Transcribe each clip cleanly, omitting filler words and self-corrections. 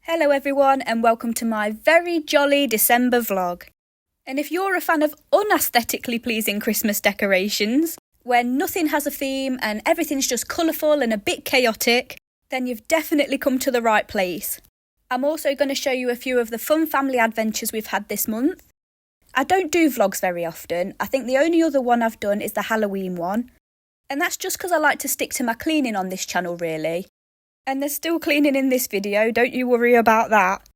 Hello everyone and welcome to my very jolly December vlog. And if you're a fan of unaesthetically pleasing Christmas decorations, where nothing has a theme and everything's just colourful and a bit chaotic, then you've definitely come to the right place. I'm also going to show you a few of the fun family adventures we've had this month. I don't do vlogs very often. I think the only other one I've done is the Halloween one. And that's just because I like to stick to my cleaning on this channel really. And there's still cleaning in this video, don't you worry about that.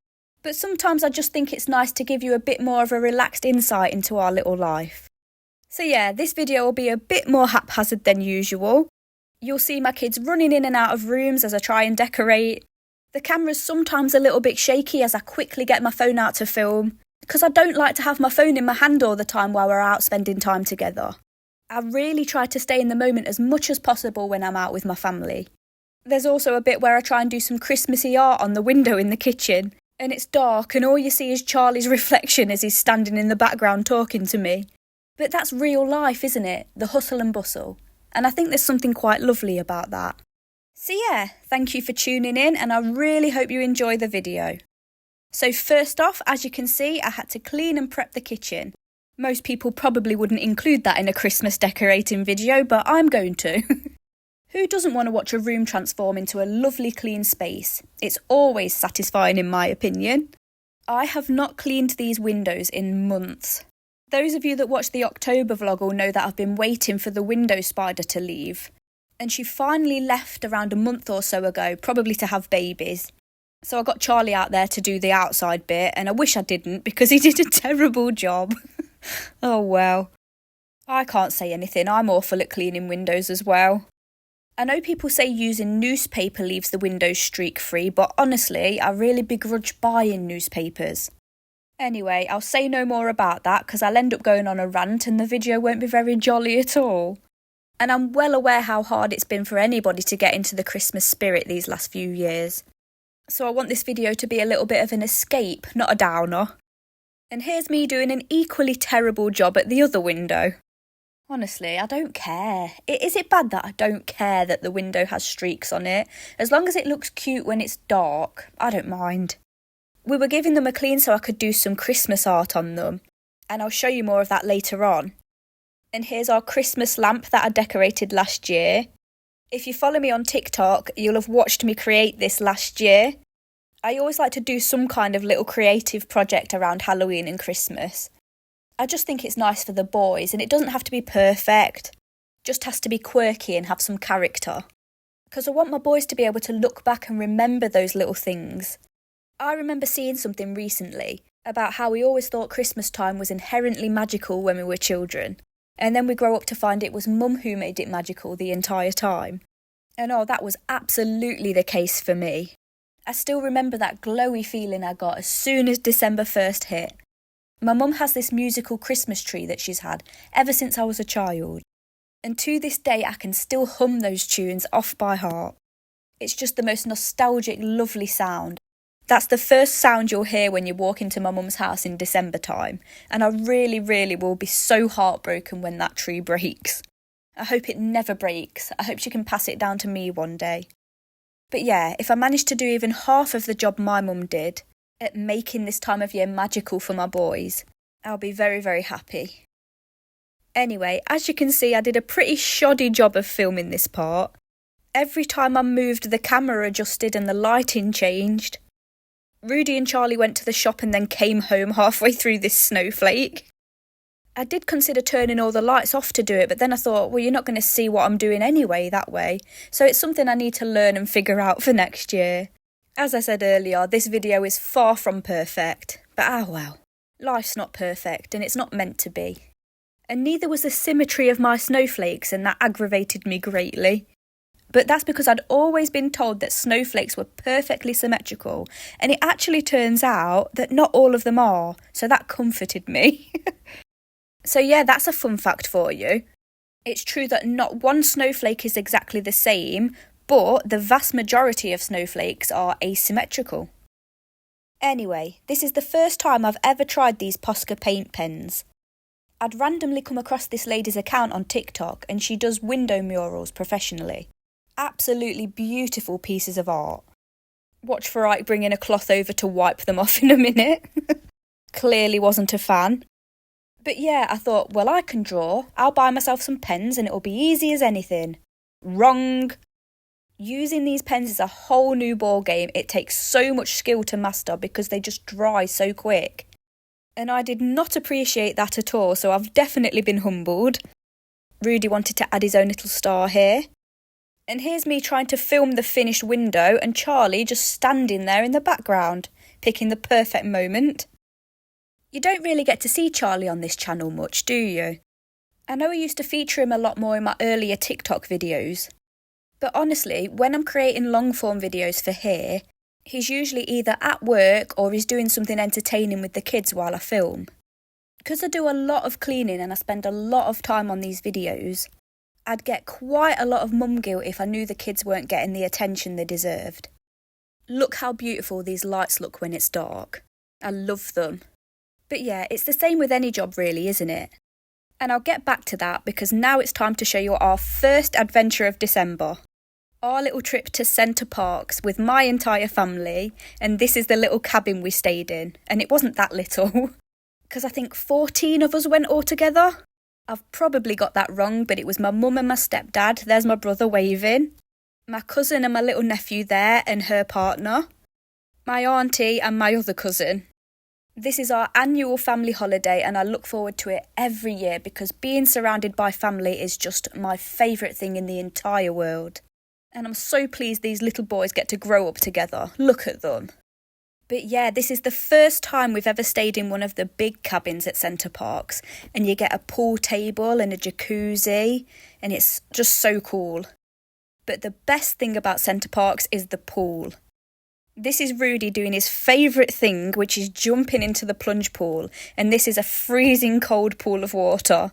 But sometimes I just think it's nice to give you a bit more of a relaxed insight into our little life. So yeah, this video will be a bit more haphazard than usual. You'll see my kids running in and out of rooms as I try and decorate. The camera's sometimes a little bit shaky as I quickly get my phone out to film, because I don't like to have my phone in my hand all the time while we're out spending time together. I really try to stay in the moment as much as possible when I'm out with my family. There's also a bit where I try and do some Christmassy art on the window in the kitchen, and it's dark and all you see is Charlie's reflection as he's standing in the background talking to me. But that's real life, isn't it? The hustle and bustle. And I think there's something quite lovely about that. So yeah, thank you for tuning in and I really hope you enjoy the video. So first off, as you can see, I had to clean and prep the kitchen. Most people probably wouldn't include that in a Christmas decorating video, but I'm going to. Who doesn't want to watch a room transform into a lovely clean space? It's always satisfying in my opinion. I have not cleaned these windows in months. Those of you that watch the October vlog will know that I've been waiting for the window spider to leave. And she finally left around a month or so ago, probably to have babies. So I got Charlie out there to do the outside bit, and I wish I didn't because he did a terrible job. Oh well. I can't say anything, I'm awful at cleaning windows as well. I know people say using newspaper leaves the windows streak-free, but honestly, I really begrudge buying newspapers. Anyway, I'll say no more about that because I'll end up going on a rant and the video won't be very jolly at all. And I'm well aware how hard it's been for anybody to get into the Christmas spirit these last few years. So I want this video to be a little bit of an escape, not a downer. And here's me doing an equally terrible job at the other window. Honestly, I don't care. Is it bad that I don't care that the window has streaks on it? As long as it looks cute when it's dark, I don't mind. We were giving them a clean so I could do some Christmas art on them. And I'll show you more of that later on. And here's our Christmas lamp that I decorated last year. If you follow me on TikTok, you'll have watched me create this last year. I always like to do some kind of little creative project around Halloween and Christmas. I just think it's nice for the boys and it doesn't have to be perfect. Just has to be quirky and have some character. Because I want my boys to be able to look back and remember those little things. I remember seeing something recently about how we always thought Christmas time was inherently magical when we were children. And then we grow up to find it was Mum who made it magical the entire time. And oh, that was absolutely the case for me. I still remember that glowy feeling I got as soon as December 1st hit. My mum has this musical Christmas tree that she's had ever since I was a child. And to this day I can still hum those tunes off by heart. It's just the most nostalgic, lovely sound. That's the first sound you'll hear when you walk into my mum's house in December time. And I really, really will be so heartbroken when that tree breaks. I hope it never breaks. I hope she can pass it down to me one day. But yeah, if I manage to do even half of the job my mum did, at making this time of year magical for my boys, I'll be very, very happy. Anyway, as you can see, I did a pretty shoddy job of filming this part. Every time I moved, the camera adjusted and the lighting changed. Rudy and Charlie went to the shop and then came home halfway through this snowflake. I did consider turning all the lights off to do it, but then I thought, well, you're not going to see what I'm doing anyway that way. So it's something I need to learn and figure out for next year. As I said earlier, this video is far from perfect, but well, life's not perfect and it's not meant to be. And neither was the symmetry of my snowflakes and that aggravated me greatly. But that's because I'd always been told that snowflakes were perfectly symmetrical and it actually turns out that not all of them are, so that comforted me. So yeah, that's a fun fact for you. It's true that not one snowflake is exactly the same, but the vast majority of snowflakes are asymmetrical. Anyway, this is the first time I've ever tried these Posca paint pens. I'd randomly come across this lady's account on TikTok and she does window murals professionally. Absolutely beautiful pieces of art. Watch for Ike bringing a cloth over to wipe them off in a minute. Clearly wasn't a fan. But yeah, I thought, well, I can draw. I'll buy myself some pens and it'll be easy as anything. Wrong. Using these pens is a whole new ball game. It takes so much skill to master because they just dry so quick. And I did not appreciate that at all, so I've definitely been humbled. Rudy wanted to add his own little star here. And here's me trying to film the finished window and Charlie just standing there in the background, picking the perfect moment. You don't really get to see Charlie on this channel much, do you? I know I used to feature him a lot more in my earlier TikTok videos. But honestly, when I'm creating long-form videos for here, he's usually either at work or he's doing something entertaining with the kids while I film. Because I do a lot of cleaning and I spend a lot of time on these videos, I'd get quite a lot of mum guilt if I knew the kids weren't getting the attention they deserved. Look how beautiful these lights look when it's dark. I love them. But yeah, it's the same with any job really, isn't it? And I'll get back to that because now it's time to show you our first adventure of December. Our little trip to Center Parcs with my entire family, and this is the little cabin we stayed in. And it wasn't that little, because I think 14 of us went all together. I've probably got that wrong, but it was my mum and my stepdad. There's my brother waving. My cousin and my little nephew there and her partner. My auntie and my other cousin. This is our annual family holiday and I look forward to it every year because being surrounded by family is just my favourite thing in the entire world. And I'm so pleased these little boys get to grow up together. Look at them. But yeah, this is the first time we've ever stayed in one of the big cabins at Center Parcs and you get a pool table and a jacuzzi and it's just so cool. But the best thing about Center Parcs is the pool. This is Rudy doing his favourite thing, which is jumping into the plunge pool, and this is a freezing cold pool of water.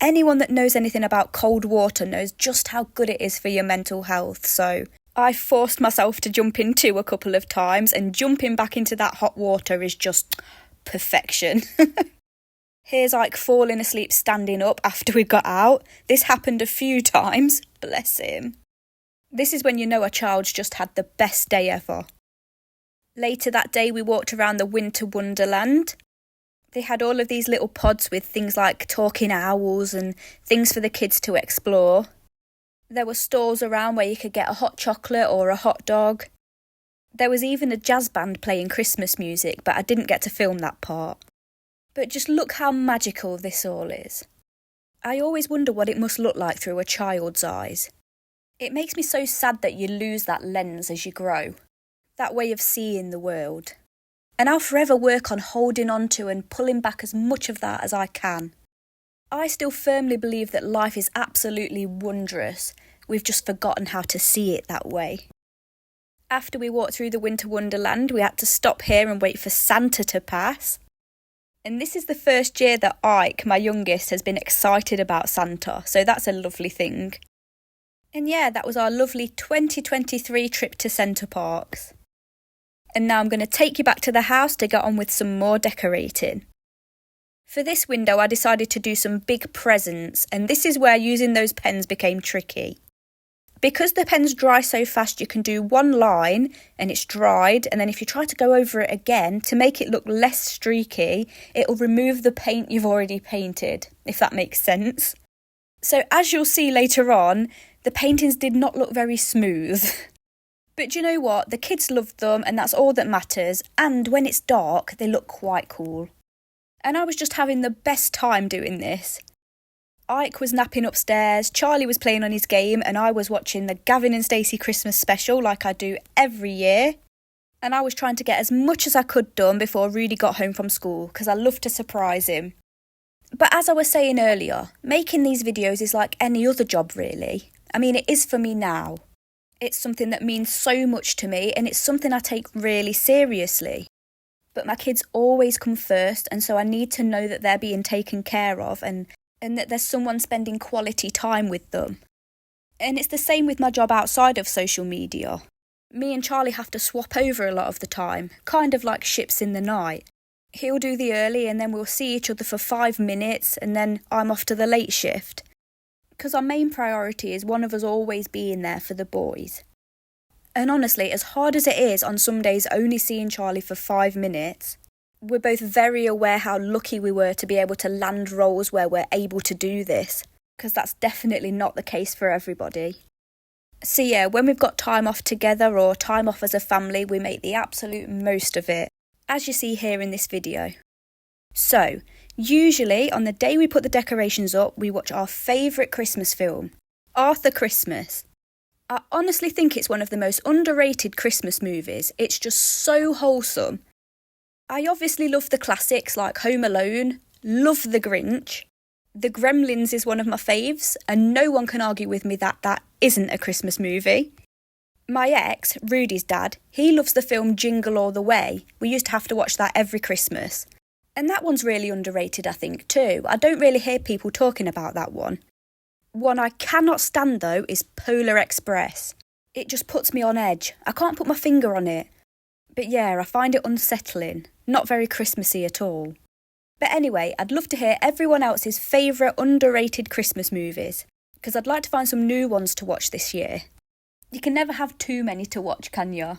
Anyone that knows anything about cold water knows just how good it is for your mental health, so I forced myself to jump in too a couple of times, and jumping back into that hot water is just perfection. Here's Ike falling asleep standing up after we got out. This happened a few times, bless him. This is when you know a child's just had the best day ever. Later that day we walked around the winter Wonderland. They had all of these little pods with things like talking owls and things for the kids to explore. There were stalls around where you could get a hot chocolate or a hot dog. There was even a jazz band playing Christmas music, but I didn't get to film that part. But just look how magical this all is. I always wonder what it must look like through a child's eyes. It makes me so sad that you lose that lens as you grow. That way of seeing the world. And I'll forever work on holding on to and pulling back as much of that as I can. I still firmly believe that life is absolutely wondrous. We've just forgotten how to see it that way. After we walked through the winter wonderland, we had to stop here and wait for Santa to pass. And this is the first year that Ike, my youngest, has been excited about Santa, so that's a lovely thing. And yeah, that was our lovely 2023 trip to Center Parcs. And now I'm going to take you back to the house to get on with some more decorating. For this window, I decided to do some big presents, and this is where using those pens became tricky. Because the pens dry so fast, you can do one line and it's dried, and then if you try to go over it again, to make it look less streaky, it'll remove the paint you've already painted, if that makes sense. So as you'll see later on, the paintings did not look very smooth. But do you know what? The kids loved them and that's all that matters. And when it's dark, they look quite cool. And I was just having the best time doing this. Ike was napping upstairs, Charlie was playing on his game, and I was watching the Gavin and Stacey Christmas special like I do every year. And I was trying to get as much as I could done before Rudy got home from school because I love to surprise him. But as I was saying earlier, making these videos is like any other job really. I mean, it is for me now. It's something that means so much to me and it's something I take really seriously. But my kids always come first, and so I need to know that they're being taken care of and that there's someone spending quality time with them. And it's the same with my job outside of social media. Me and Charlie have to swap over a lot of the time, kind of like ships in the night. He'll do the early and then we'll see each other for 5 minutes and then I'm off to the late shift. Because our main priority is one of us always being there for the boys. And honestly, as hard as it is on some days only seeing Charlie for 5 minutes, we're both very aware how lucky we were to be able to land roles where we're able to do this, because that's definitely not the case for everybody. So yeah, when we've got time off together or time off as a family, we make the absolute most of it, as you see here in this video. So, usually on the day we put the decorations up, we watch our favourite Christmas film, Arthur Christmas. I honestly think it's one of the most underrated Christmas movies. It's just so wholesome. I obviously love the classics like Home Alone, love The Grinch. The Gremlins is one of my faves, and no one can argue with me that that isn't a Christmas movie. My ex, Rudy's dad, he loves the film Jingle All the Way. We used to have to watch that every Christmas. And that one's really underrated, I think, too. I don't really hear people talking about that one. One I cannot stand, though, is Polar Express. It just puts me on edge. I can't put my finger on it. But yeah, I find it unsettling. Not very Christmassy at all. But anyway, I'd love to hear everyone else's favourite underrated Christmas movies, because I'd like to find some new ones to watch this year. You can never have too many to watch, can you?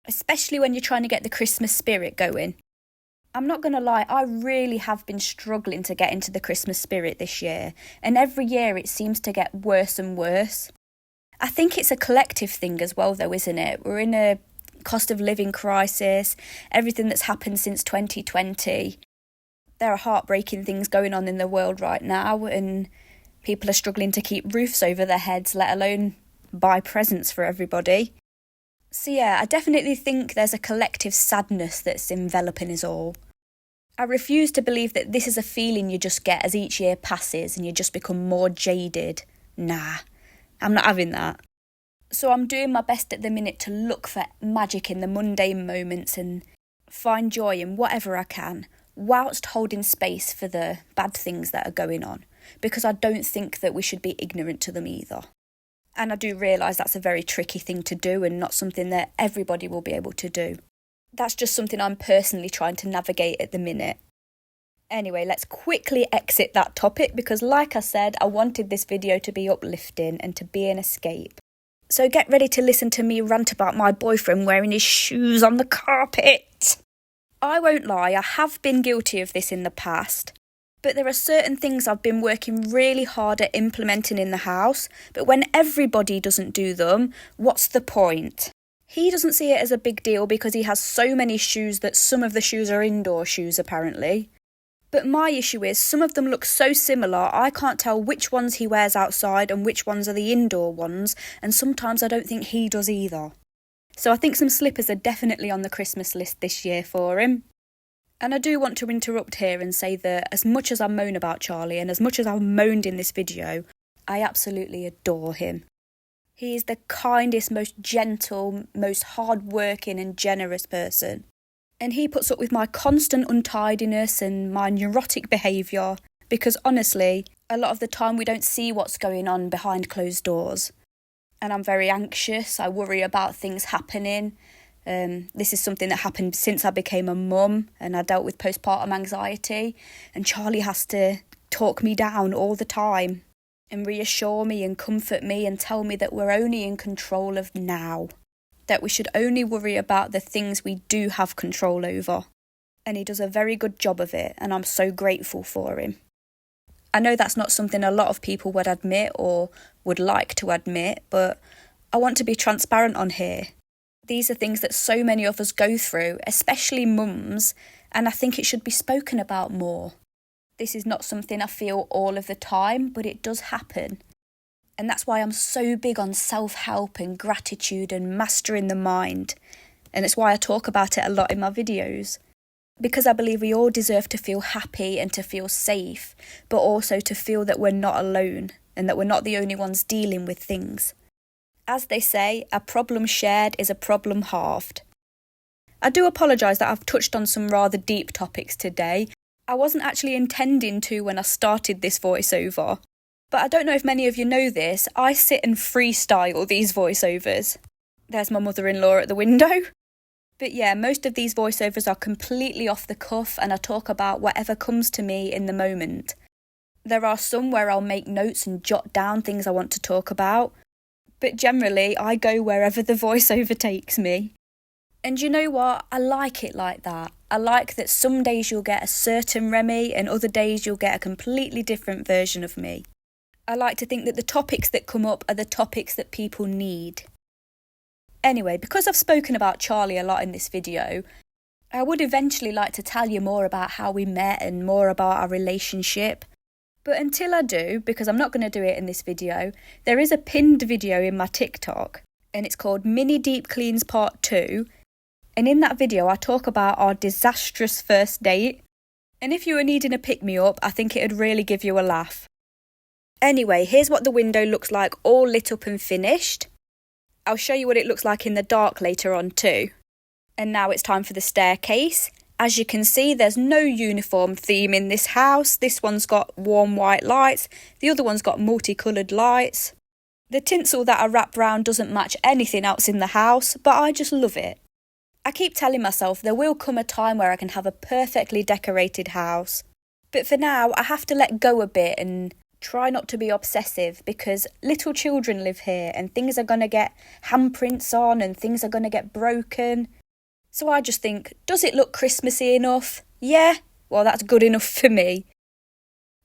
Especially when you're trying to get the Christmas spirit going. I'm not going to lie, I really have been struggling to get into the Christmas spirit this year, and every year it seems to get worse and worse. I think it's a collective thing as well though, isn't it? We're in a cost of living crisis, everything that's happened since 2020. There are heartbreaking things going on in the world right now, and people are struggling to keep roofs over their heads, let alone buy presents for everybody. So yeah, I definitely think there's a collective sadness that's enveloping us all. I refuse to believe that this is a feeling you just get as each year passes and you just become more jaded. Nah, I'm not having that. So I'm doing my best at the minute to look for magic in the mundane moments and find joy in whatever I can, whilst holding space for the bad things that are going on, because I don't think that we should be ignorant to them either. And I do realise that's a very tricky thing to do and not something that everybody will be able to do. That's just something I'm personally trying to navigate at the minute. Anyway, let's quickly exit that topic because, like I said, I wanted this video to be uplifting and to be an escape. So get ready to listen to me rant about my boyfriend wearing his shoes on the carpet. I won't lie, I have been guilty of this in the past, but there are certain things I've been working really hard at implementing in the house, but when everybody doesn't do them, what's the point? He doesn't see it as a big deal because he has so many shoes that some of the shoes are indoor shoes apparently. But my issue is some of them look so similar I can't tell which ones he wears outside and which ones are the indoor ones, and sometimes I don't think he does either. So I think some slippers are definitely on the Christmas list this year for him. And I do want to interrupt here and say that as much as I moan about Charlie and as much as I've moaned in this video, I absolutely adore him. He is the kindest, most gentle, most hard-working and generous person. And he puts up with my constant untidiness and my neurotic behaviour because honestly, a lot of the time we don't see what's going on behind closed doors. And I'm very anxious, I worry about things happening. This is something that happened since I became a mum and I dealt with postpartum anxiety. And Charlie has to talk me down all the time and reassure me and comfort me and tell me that we're only in control of now. That we should only worry about the things we do have control over. And he does a very good job of it, and I'm so grateful for him. I know that's not something a lot of people would admit or would like to admit, but I want to be transparent on here. These are things that so many of us go through, especially mums, and I think it should be spoken about more. This is not something I feel all of the time, but it does happen. And that's why I'm so big on self-help and gratitude and mastering the mind. And it's why I talk about it a lot in my videos. Because I believe we all deserve to feel happy and to feel safe, but also to feel that we're not alone and that we're not the only ones dealing with things. As they say, a problem shared is a problem halved. I do apologise that I've touched on some rather deep topics today. I wasn't actually intending to when I started this voiceover. But I don't know if many of you know this, I sit and freestyle these voiceovers. There's my mother-in-law at the window. But yeah, most of these voiceovers are completely off the cuff and I talk about whatever comes to me in the moment. There are some where I'll make notes and jot down things I want to talk about. But generally, I go wherever the voiceover takes me. And you know what? I like it like that. I like that some days you'll get a certain Remy and other days you'll get a completely different version of me. I like to think that the topics that come up are the topics that people need. Anyway, because I've spoken about Charlie a lot in this video, I would eventually like to tell you more about how we met and more about our relationship. But until I do, because I'm not going to do it in this video, there is a pinned video in my TikTok, and it's called Mini Deep Cleans Part 2. And in that video, I talk about our disastrous first date. And if you were needing a pick-me-up, I think it'd really give you a laugh. Anyway, here's what the window looks like all lit up and finished. I'll show you what it looks like in the dark later on too. And now it's time for the staircase. As you can see, there's no uniform theme in this house. This one's got warm white lights. The other one's got multicoloured lights. The tinsel that I wrap round doesn't match anything else in the house, but I just love it. I keep telling myself there will come a time where I can have a perfectly decorated house. But for now, I have to let go a bit and try not to be obsessive, because little children live here and things are going to get handprints on and things are going to get broken. So I just think, does it look Christmassy enough? Yeah, well that's good enough for me.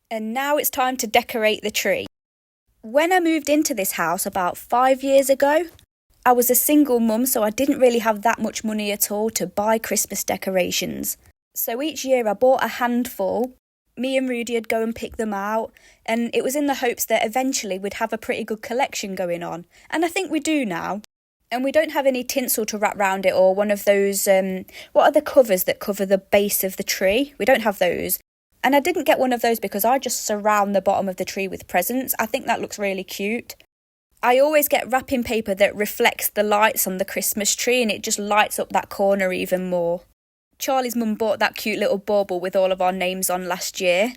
And now it's time to decorate the tree. When I moved into this house about 5 years ago, I was a single mum, so I didn't really have that much money at all to buy Christmas decorations. So each year I bought a handful. Me and Rudy would go and pick them out, and it was in the hopes that eventually we'd have a pretty good collection going on. And I think we do now. And we don't have any tinsel to wrap round it or one of those, what are the covers that cover the base of the tree? We don't have those. And I didn't get one of those because I just surround the bottom of the tree with presents. I think that looks really cute. I always get wrapping paper that reflects the lights on the Christmas tree and it just lights up that corner even more. Charlie's mum bought that cute little bauble with all of our names on last year.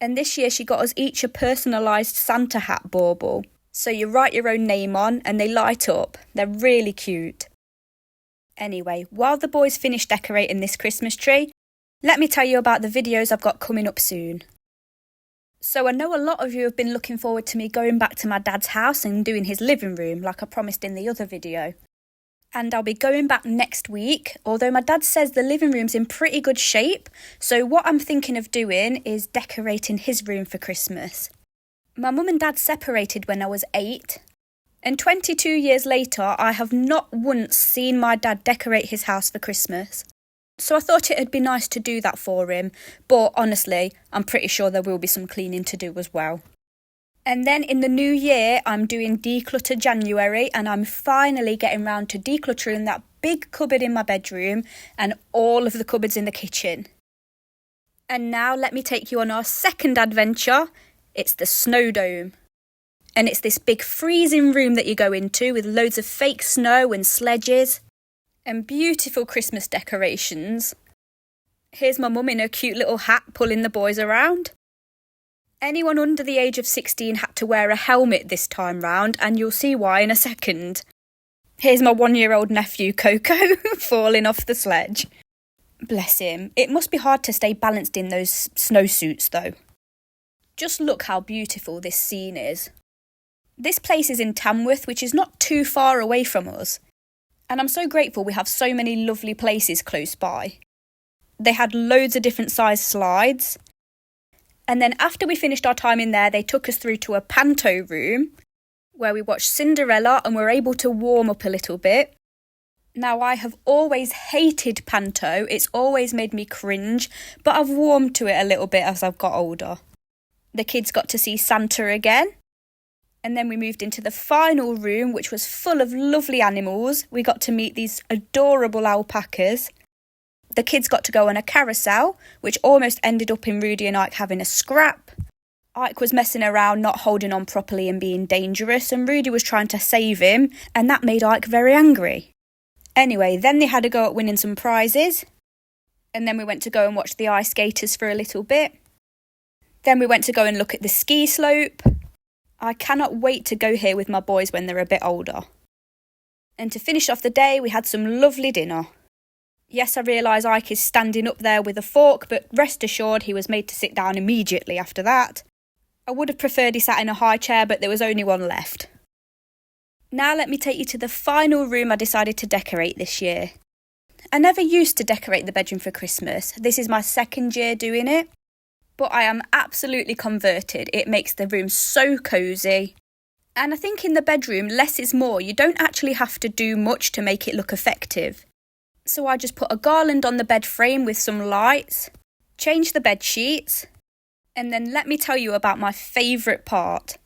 And this year she got us each a personalised Santa hat bauble. So you write your own name on and they light up. They're really cute. Anyway, while the boys finish decorating this Christmas tree, let me tell you about the videos I've got coming up soon. So I know a lot of you have been looking forward to me going back to my dad's house and doing his living room like I promised in the other video. And I'll be going back next week, although my dad says the living room's in pretty good shape. So what I'm thinking of doing is decorating his room for Christmas. My mum and dad separated when I was 8, and 22 years later I have not once seen my dad decorate his house for Christmas. So I thought it'd be nice to do that for him, but honestly, I'm pretty sure there will be some cleaning to do as well. And then in the new year, I'm doing Declutter January, and I'm finally getting round to decluttering that big cupboard in my bedroom and all of the cupboards in the kitchen. And now let me take you on our second adventure. It's the Snow Dome. And it's this big freezing room that you go into with loads of fake snow and sledges and beautiful Christmas decorations. Here's my mum in her cute little hat pulling the boys around. Anyone under the age of 16 had to wear a helmet this time round, and you'll see why in a second. Here's my 1-year-old nephew Coco falling off the sledge. Bless him. It must be hard to stay balanced in those snowsuits though. Just look how beautiful this scene is. This place is in Tamworth, which is not too far away from us. And I'm so grateful we have so many lovely places close by. They had loads of different size slides. And then after we finished our time in there, they took us through to a panto room where we watched Cinderella and were able to warm up a little bit. Now, I have always hated panto. It's always made me cringe, but I've warmed to it a little bit as I've got older. The kids got to see Santa again. And then we moved into the final room, which was full of lovely animals. We got to meet these adorable alpacas. The kids got to go on a carousel, which almost ended up in Rudy and Ike having a scrap. Ike was messing around, not holding on properly and being dangerous, and Rudy was trying to save him, and that made Ike very angry. Anyway, then they had a go at winning some prizes. And then we went to go and watch the ice skaters for a little bit. Then we went to go and look at the ski slope. I cannot wait to go here with my boys when they're a bit older. And to finish off the day, we had some lovely dinner. Yes, I realise Ike is standing up there with a fork, but rest assured he was made to sit down immediately after that. I would have preferred he sat in a high chair, but there was only one left. Now let me take you to the final room I decided to decorate this year. I never used to decorate the bedroom for Christmas. This is my second year doing it. But I am absolutely converted. It makes the room so cosy. And I think in the bedroom, less is more. You don't actually have to do much to make it look effective. So I just put a garland on the bed frame with some lights, change the bed sheets, and then let me tell you about my favourite part.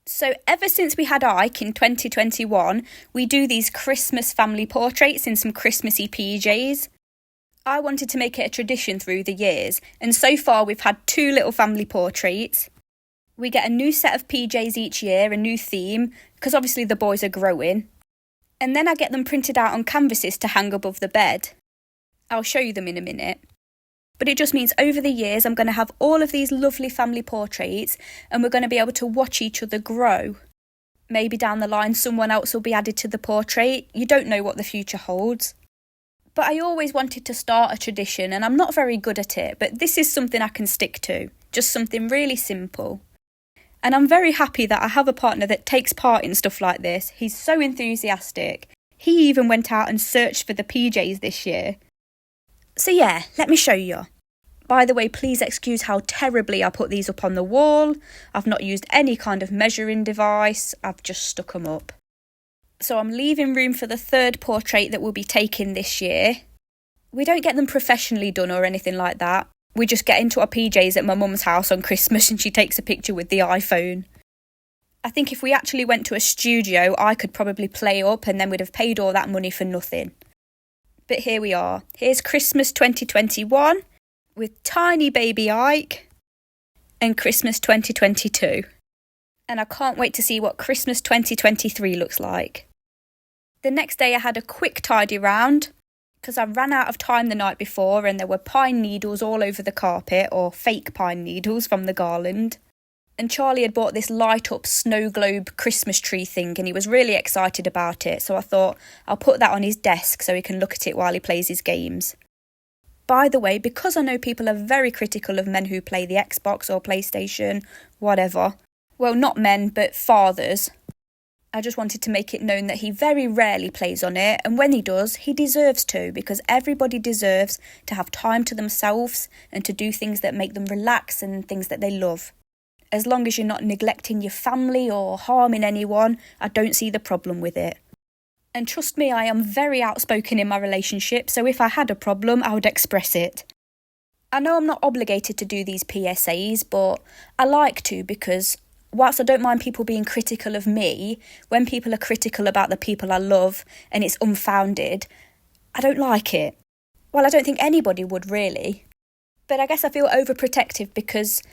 So ever since we had Ike in 2021, we do these Christmas family portraits in some Christmassy PJs. I wanted to make it a tradition through the years, and so far we've had 2 little family portraits. We get a new set of PJs each year, a new theme, because obviously the boys are growing. And then I get them printed out on canvases to hang above the bed. I'll show you them in a minute. But it just means over the years I'm going to have all of these lovely family portraits and we're going to be able to watch each other grow. Maybe down the line someone else will be added to the portrait. You don't know what the future holds. But I always wanted to start a tradition and I'm not very good at it, but this is something I can stick to. Just something really simple. And I'm very happy that I have a partner that takes part in stuff like this. He's so enthusiastic. He even went out and searched for the PJs this year. So yeah, let me show you. By the way, please excuse how terribly I put these up on the wall. I've not used any kind of measuring device. I've just stuck them up. So I'm leaving room for the 3rd portrait that we'll be taking this year. We don't get them professionally done or anything like that. We just get into our PJs at my mum's house on Christmas and she takes a picture with the iPhone. I think if we actually went to a studio, I could probably play up and then we'd have paid all that money for nothing. But here we are. Here's Christmas 2021 with tiny baby Ike and Christmas 2022. And I can't wait to see what Christmas 2023 looks like. The next day I had a quick tidy round because I ran out of time the night before and there were pine needles all over the carpet, or fake pine needles from the garland. And Charlie had bought this light up snow globe Christmas tree thing and he was really excited about it, so I thought I'll put that on his desk so he can look at it while he plays his games. By the way, because I know people are very critical of men who play the Xbox or PlayStation, whatever, well, not men, but fathers, I just wanted to make it known that he very rarely plays on it, and when he does, he deserves to, because everybody deserves to have time to themselves and to do things that make them relax and things that they love. As long as you're not neglecting your family or harming anyone, I don't see the problem with it. And trust me, I am very outspoken in my relationship, so if I had a problem, I would express it. I know I'm not obligated to do these PSAs, but I like to because whilst I don't mind people being critical of me, when people are critical about the people I love and it's unfounded, I don't like it. Well, I don't think anybody would really. But I guess I feel overprotective because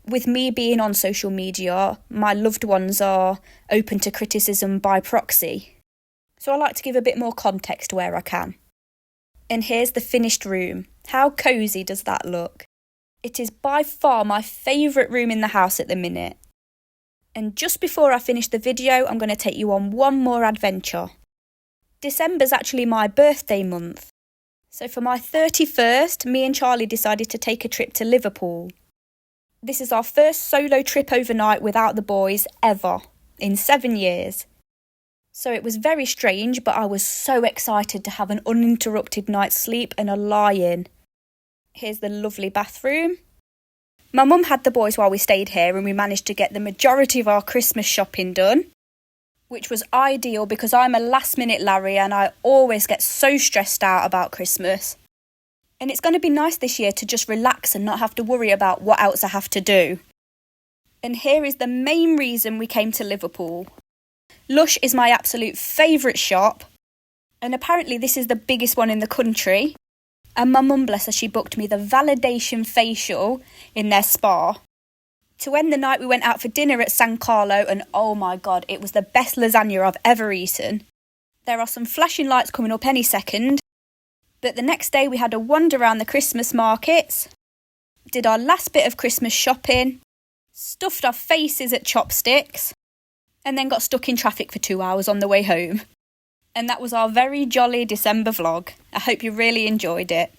with me being on social media, my loved ones are open to criticism by proxy. So I like to give a bit more context where I can. And here's the finished room. How cosy does that look? It is by far my favourite room in the house at the minute. And just before I finish the video, I'm going to take you on one more adventure. December's actually my birthday month. So for my 31st, me and Charlie decided to take a trip to Liverpool. This is our first solo trip overnight without the boys ever, in 7 years. So it was very strange, but I was so excited to have an uninterrupted night's sleep and a lie-in. Here's the lovely bathroom. My mum had the boys while we stayed here and we managed to get the majority of our Christmas shopping done, which was ideal because I'm a last-minute Larry and I always get so stressed out about Christmas. And it's going to be nice this year to just relax and not have to worry about what else I have to do. And here is the main reason we came to Liverpool. Lush is my absolute favourite shop, and apparently this is the biggest one in the country. And my mum, bless her, she booked me the validation facial in their spa. To end the night, we went out for dinner at San Carlo, and oh my god, it was the best lasagna I've ever eaten. There are some flashing lights coming up any second. But the next day we had a wander around the Christmas markets, did our last bit of Christmas shopping, stuffed our faces at Chopsticks, and then got stuck in traffic for 2 hours on the way home. And that was our very jolly December vlog. I hope you really enjoyed it.